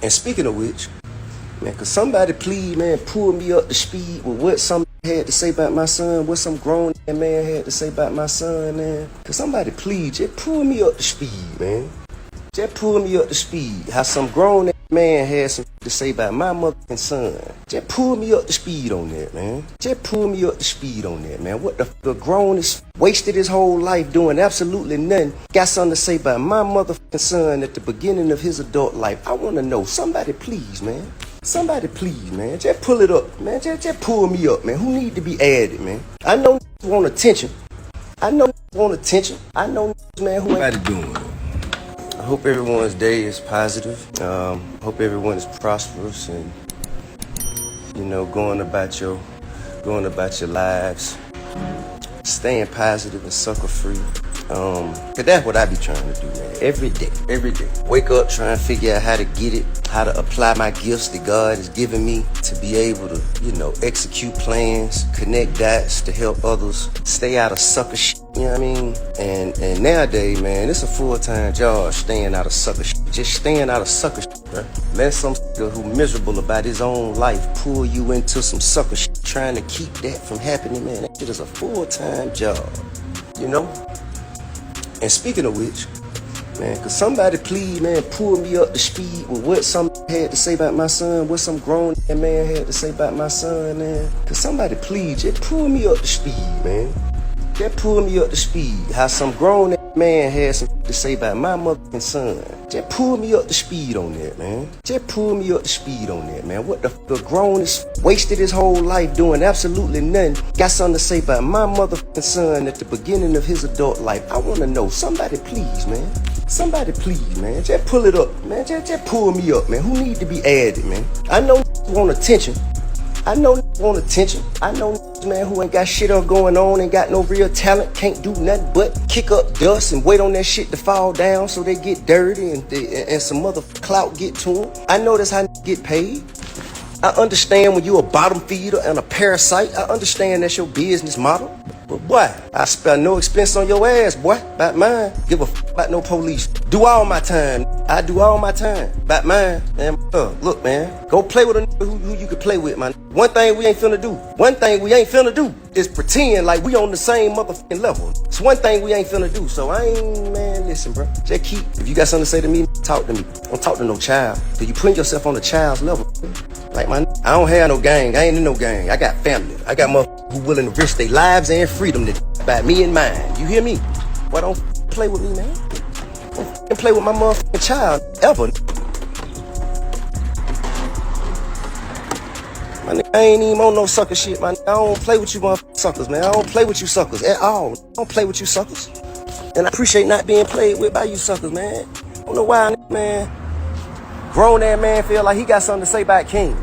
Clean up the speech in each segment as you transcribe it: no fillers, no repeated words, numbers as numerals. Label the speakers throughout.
Speaker 1: And speaking of which, man, could somebody please, man, pull me up to speed with what somebody had to say about my son, what some grown man had to say about my son, man? Could somebody please just pull me up to speed, man? Just pull me up to speed. How some grown man had some to say about my motherfucking son. Just pull me up to speed on that, man. Just pull me up to speed on that, man. What the grown is wasted his whole life doing absolutely nothing. Got something to say about my motherfucking son at the beginning of his adult life. I want to know. Somebody please, man. Somebody please, man. Just pull it up, man. Just pull me up, man. Who need to be added, man? I know want attention. I know want attention. I know, man, who ain't doing it. I hope everyone's day is positive. Hope everyone is prosperous and, you know, going about your lives, staying positive and sucker free. Cause that's what I be trying to do, man. Every day. Wake up, trying to figure out how to get it, how to apply my gifts that God has given me to be able to, you know, execute plans, connect dots to help others stay out of sucker shit. You know what I mean? And nowadays, man, it's a full-time job staying out of sucker shit. Just staying out of sucker shit, bro. Let some who miserable about his own life pull you into some sucker shit, trying to keep that from happening, man. That shit is a full-time job, you know? And speaking of which, man, could somebody please, man, pull me up to speed with what somebody had to say about my son, what some grown man had to say about my son, man? Could somebody please just pull me up to speed, man? Just pull me up to speed. How some grown man had something to say about my motherfucking son. Just pull me up to speed on that, man. Just pull me up to speed on that, man. What the grown is wasted his whole life doing absolutely nothing. Got something to say about my motherfucking son at the beginning of his adult life. I want to know. Somebody please, man. Somebody please, man. Just pull it up, man. Just pull me up, man. Who need to be added, man? I know want attention. I know want attention. I know man who ain't got shit up going on, ain't got no real talent, can't do nothing but kick up dust and wait on that shit to fall down so they get dirty and some other clout get to them. I know that's how get paid. I understand when you a bottom feeder and a parasite. I understand that's your business model. But boy, I spare no expense on your ass, boy. About mine. Give a about no police. Do all my time. I do all my time. About mine. Man, look, man. Go play with a who you can play with, man. One thing we ain't finna do is pretend like we on the same motherfucking level. It's one thing we ain't finna do. So I ain't, man, listen, bro. Just keep. If you got something to say to me, talk to me. Don't talk to no child. Cause you putting yourself on the child's level. Like, man, I don't have no gang. I ain't in no gang. I got family. I got motherfuckers who willing to risk their lives and freedom to about me and mine. You hear me? Why don't play with me, man? Don't play with my motherfucking child ever. My nigga, I ain't even on no sucker shit, man. I don't play with you motherfucking suckers, man. I don't play with you suckers at all. I don't play with you suckers. And I appreciate not being played with by you suckers, man. I don't know why, man. Grown ass man feel like he got something to say about King.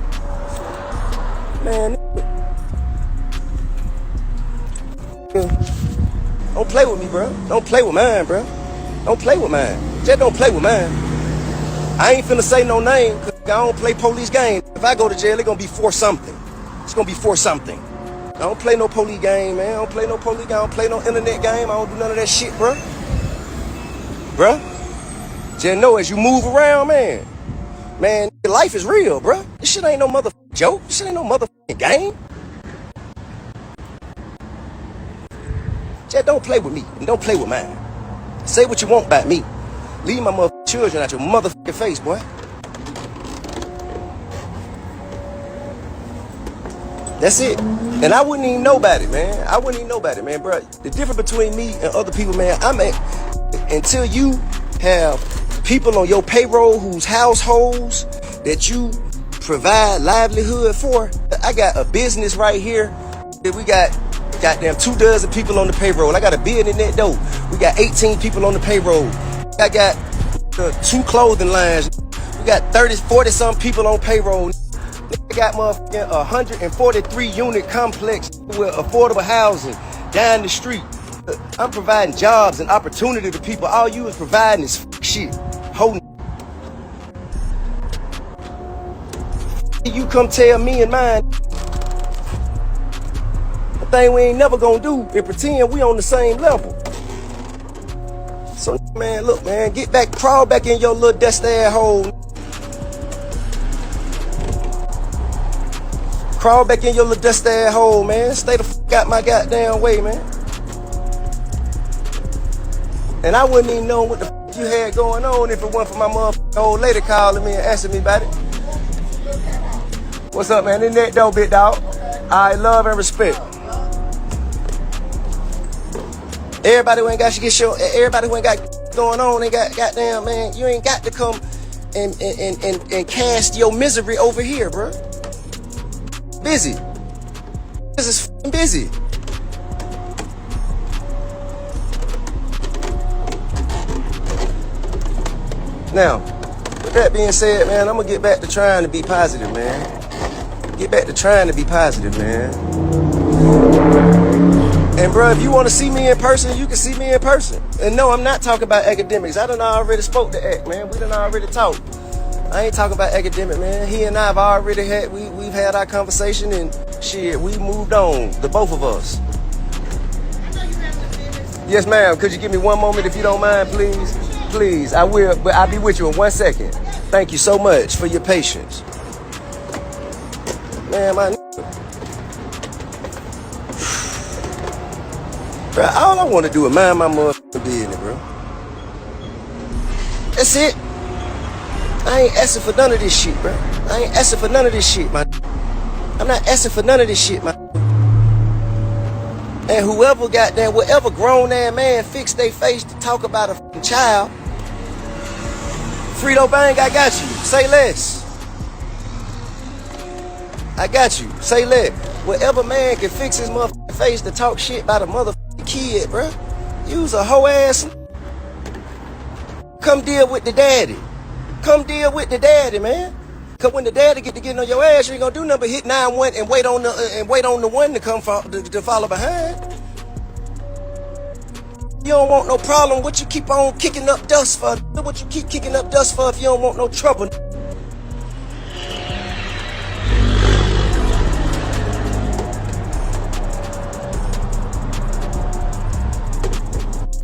Speaker 1: Man, don't play with me, bro. Don't play with mine, bro. Don't play with mine. Just don't play with mine. I ain't finna say no name, cause I don't play police game. If I go to jail, it's gonna be for something. It's gonna be for something. I don't play no police game, man. I don't play no police game. I don't play no internet game. I don't do none of that shit, bro. Bruh. Just know as you move around, man, life is real, bro. This shit ain't no motherfucking joke. This shit ain't no motherfucking game. Just don't play with me and don't play with mine. Say what you want about me. Leave my motherfucking children out your motherfucking face, boy. That's it. And I wouldn't even know about it, man. Bro. The difference between me and other people, man, until you have people on your payroll whose households that you provide livelihood for. I got a business right here that we got goddamn 24 people on the payroll. I got a building that dope. We got 18 people on the payroll. I got 2 clothing lines. We got 40 some people on payroll. I got motherfucking 143 unit complex with affordable housing down the street. I'm providing jobs and opportunity to people. All you is providing is shit. Holding. You come tell me and mine the thing we ain't never gonna do and pretend we on the same level. So man, look, man, get back, crawl back in your little dusty ass hole. crawl back in your little dusty ass hole, man. Stay the fuck out my goddamn way, man. And I wouldn't even know what the fuck you had going on if it wasn't for my motherfucking old lady calling me and asking me about it. What's up, man? In that though, big dog. I love and respect. Everybody who ain't got everybody who ain't got going on ain't got goddamn, man. You ain't got to come and cast your misery over here, bro. Busy. This is fucking busy. Now, with that being said, man, I'm gonna get back to trying to be positive, man. Get back to trying to be positive, man. And bro, if you want to see me in person, you can see me in person. And no, I'm not talking about academics. I done already spoke to Ack, man. We done already talked. I ain't talking about academic, man. He and I have already had, we've had our conversation and shit, we moved on, the both of us. Yes, ma'am. Could you give me one moment if you don't mind, please? Please, I will, but I'll be with you in 1 second. Thank you so much for your patience. Man, my bro, all I want to do is mind my motherfucking business, bro. That's it. I ain't asking for none of this shit, bro. I ain't asking for none of this shit, man. I'm not asking for none of this shit, man. And whoever goddamn, whatever grown ass man fix their face to talk about a fucking child, Frito Bang, I got you. Say less. I got you. Say less. Whatever man can fix his motherfucking face to talk shit about a motherfucking kid, bro. Use a hoe ass. Come deal with the daddy. Come deal with the daddy, man. Cause when the daddy get to getting on your ass, you ain't gonna do nothing but hit 9-1 and wait on the one to come to follow behind. You don't want no problem. What you keep on kicking up dust for? What you keep kicking up dust for if you don't want no trouble?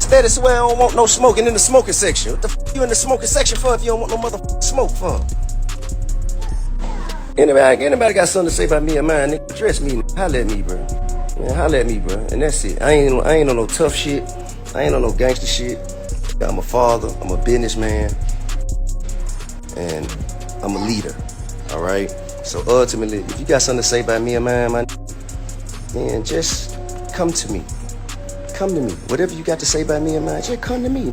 Speaker 1: Steady swear I don't want no smoking in the smoking section. What the f you in the smoking section for if you don't want no motherfucking smoke for? Anybody got something to say about me and mine, nigga, address me, holla at me, bro. Man, holla at me, bro. And that's it. I ain't on no tough shit. I ain't on no gangster shit. I'm a father, I'm a businessman, and I'm a leader, all right? So ultimately, if you got something to say about me and mine, man, just come to me. Come to me. Whatever you got to say about me and mine, just come to me.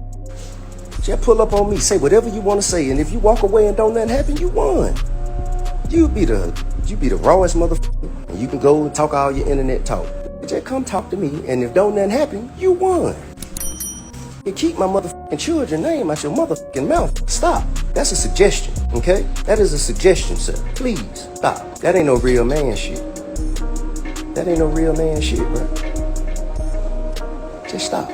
Speaker 1: Just pull up on me. Say whatever you want to say. And if you walk away and don't nothing happen, you won. You be the rawest motherfucker. And you can go and talk all your internet talk. Just come talk to me. And if don't nothing happen, you won. You keep my motherfucking children's name out your motherfucking mouth. Stop. That's a suggestion, okay? That is a suggestion, sir. Please, stop. That ain't no real man shit. That ain't no real man shit, bro. Just stop.